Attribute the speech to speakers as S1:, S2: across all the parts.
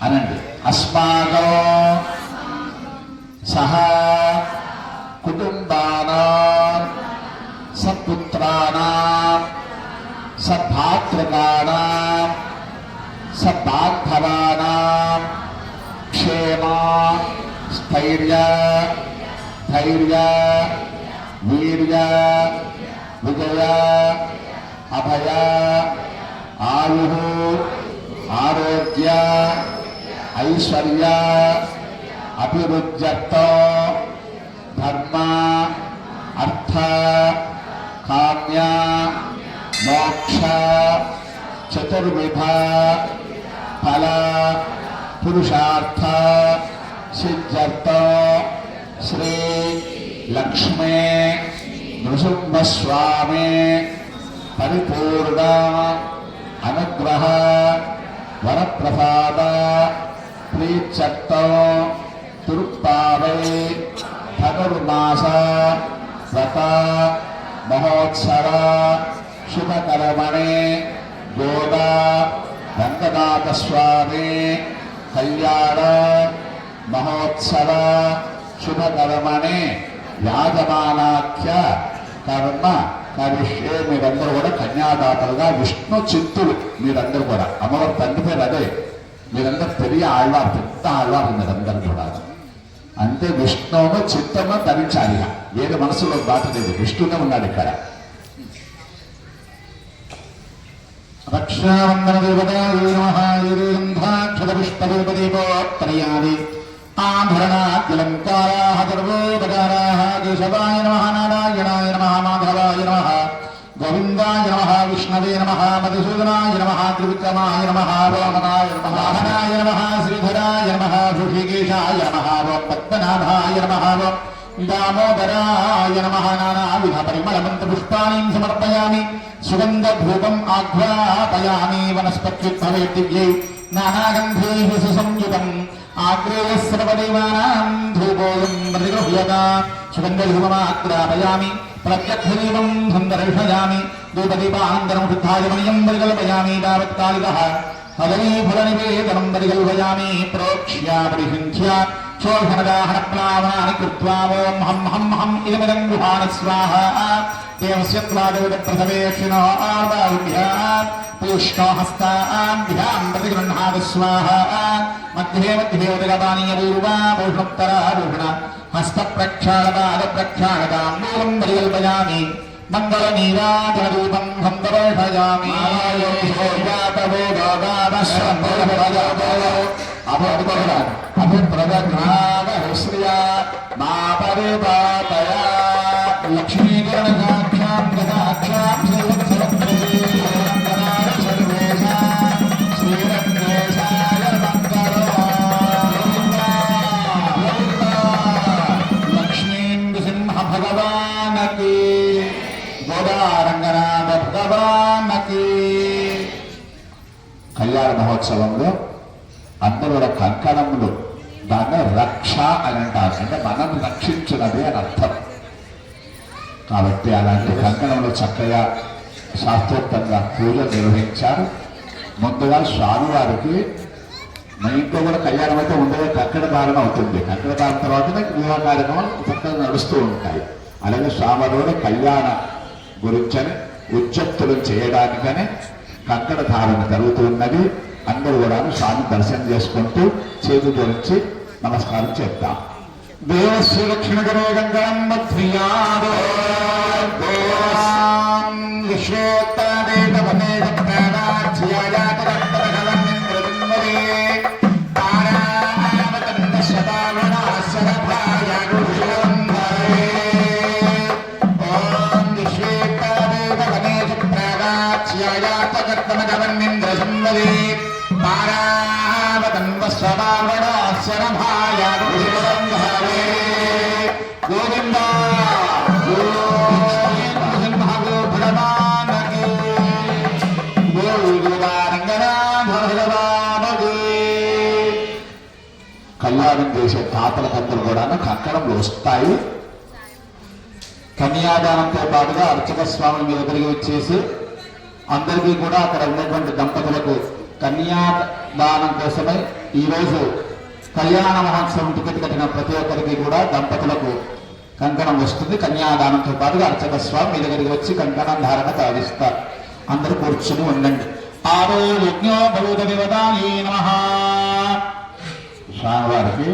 S1: అనండి. అస్మాకం సహ కుటుంబానాం సత్పుత్రాణాం సద్భాతృకాణాం సద్బాంధవానాం క్షేమ స్థైర్య ధైర్య వీర్య విజయ అభయ ఆయు ఆరోగ్య ఐశ్వర్య అభివృద్ధ్యర్థం ధర్మ అర్థ కామ్య మోక్ష చతుర్విధ ఫల పురుషార్థ సిద్ధ్యర్థం శ్రీ లక్ష్మీ నృసింహస్వామి పరిపూర్ణ అనుగ్రహ వరప్రసాద ప్రీత్యర్థం తిరుప్పావై ధనుర్మాస వ్రత మహోత్సవ శుభకర్మణి గోద రంగనాథ స్వామి కళ్యాణ మహోత్సవ శుభకర్మణి యాజమానాఖ్య కర్మ కరిష్యే. మీరందరూ కూడా కన్యాదాతలుగా విష్ణు చిత్తులు మీరందరూ కూడా. అమ్మవారి తండ్రి పేరు అదే. మీరందరూ పెరిగి ఆళ్వారు, పెద్ద ఆళ్వారు మీరందరూ కూడా. అంటే విష్ణువును చిత్తము ధరించాలి. ఏది మనసులో దాటలేదు, విష్ణునే ఉన్నాడు ఇక్కడ. రక్షావందన దేవతాక్షరపుష్పదీపోత్రయాది ఆభరణాలంకారాః సర్వోపచారాః కేశవాయ నమః నారాయణాయ నమః మాధవాయ నమః గోవిందాయ నమః విష్ణవే నమః మధుసూదనాయ నమః త్రివిక్రమాయ నమః వామనాయ నమః వాహనాయ నమః శ్రీధరాయ నమః ఋషికేశాయ నమః పద్మనాభాయ నమః దామోదరాయ నమః నానావిధ పరిమళమంత్రపుష్పాణి సమర్పయామి. సుగంధధూపం ఆఘ్రాపయామి. వనస్పత్యుద్భవే దివ్యై నానాగంధైః సుసంయుతం ఆగ్రేయస్సర్వదేవానాం ధూపోయం ప్రతిగృహ్యత. సుగంధధూపమాగ్రాపయామి. ప్రత్యక్షదీపం సందర్శయామి. ధూపదీపానంతరం శుద్ధాయమనియం పరికల్పయామి. తావత్కాలికః ఫలనివేదనం పరికల్పయామి. ప్రోక్ష్యా పరిహింధ్య శోషణదాహనప్లావనాని కృత్వా ఓం హం హం హం ఇదమిదం గుహాన స్వాహా. దేవస్య త్వాదేవతప్రథవేక్షిణో ఆర్వాభ్యాం పూష్ణోహస్తాభ్యాం ప్రతిగృహ్ణాత స్వాహా. మధ్యే మధ్యే ఉదగపానీయపూర్వా భూషణోత్తరాభూషణ హస్తప్రక్షాళపాదప్రక్షాళతాం మూలం పరికల్పయామి. మంగళనీరాజనరూపం సందర్శయామి. అభిప్రదగ్నాగశ్రియా మా పరిపాతయా లక్ష్మీకరణాక్షాం గదాక్షాం శ్రీరత్నేశాయ లక్ష్మీం నృసింహ భగవానకి గోదారంగనాథ భగవానకి. కళ్యాణ మహోత్సవంలో అందరూ కూడా కంకణములు దాన్ని రక్ష అని అంటారు. అంటే మనం రక్షించినది అని అర్థం. కాబట్టి అలాంటి కంకణంలో చక్కగా శాస్త్రోక్తంగా పూజలు నిర్వహించారు. ముందుగా స్వామివారికి మన ఇంట్లో కూడా కళ్యాణం అయితే ఉండేది కంకణ ధారణ అవుతుంది. కంకణ ధారణ తర్వాత వివాహ కార్యక్రమాలు చక్కగా నడుస్తూ ఉంటాయి. అలాగే స్వామివారి కళ్యాణ గురించని ఉజ్జప్తులు చేయడానికని కంకణ ధారణ జరుగుతున్నది. అందరూ కూడా స్వామి దర్శనం చేసుకుంటూ చేతులు జోడించి నమస్కారం చేద్దాం. దేవస్య లక్ష్మీ గణేగంగం మధ్యాదో కళ్యాణం చేసే తాతలకందరూ కూడా కంకణంలో వస్తాయి. కన్యాదానంతో పాటుగా అర్చక స్వామి మీద తిరిగి వచ్చేసి అందరికీ కూడా అక్కడ ఉన్నటువంటి దంపతులకు కన్యా దానం కోసమై ఈరోజు కళ్యాణ మహోత్సవం టికెట్ కట్టిన ప్రతి ఒక్కరికి కూడా దంపతులకు కంకణం వస్తుంది. కన్యాదానంతో పాటుగా అర్చక స్వామి మీ దగ్గరికి వచ్చి కంకణం ధారణ సాధిస్తారు. అందరూ కూర్చుని ఉండండి. ఆరో యజ్ఞో భూత దేవతాయే నమః. స్వామివారికి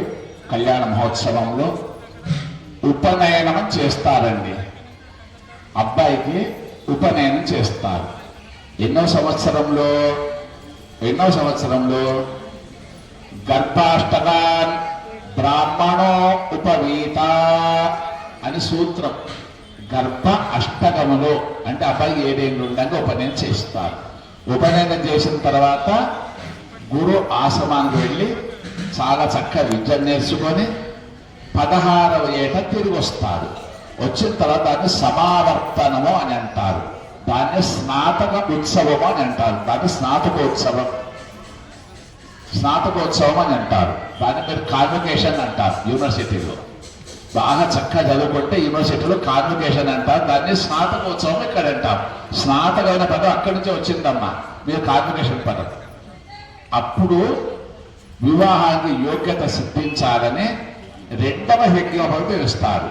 S1: కళ్యాణ మహోత్సవంలో ఉపనయనం చేస్తారండి. అబ్బాయికి ఉపనయనం చేస్తారు. ఎన్నో సంవత్సరంలో గర్భాష్టకాన్ బ్రాహ్మణో ఉపవీత అని సూత్రం. గర్భ అష్టకములో అంటే అబ్బాయి 7 ఏళ్ళు ఉండగా ఉపనయనం చేస్తారు. ఉపనయనం చేసిన తర్వాత గురు ఆశ్రమానికి వెళ్ళి చాలా చక్కగా విద్య నేర్చుకొని 16వ ఏట తిరిగి వస్తారు. వచ్చిన తర్వాత దాన్ని సమావర్తనము అని అంటారు. దాన్ని స్నాతక ఉత్సవము అని అంటారు. దాన్ని స్నాతకోత్సవం అని అంటారు. దాన్ని మీరు కాన్వకేషన్ అంటారు. యూనివర్సిటీలో బాగా చక్కగా చదువుకుంటే యూనివర్సిటీలో కాన్వకేషన్ అంటారు. దాన్ని స్నాతకోత్సవం ఇక్కడ అంటారు. స్నాతకమైన పదం అక్కడి నుంచే వచ్చిందమ్మా. మీరు కాన్వకేషన్ పదం. అప్పుడు వివాహానికి యోగ్యత సిద్ధించాలని 2వ యజ్ఞోపవి పిలుస్తారు.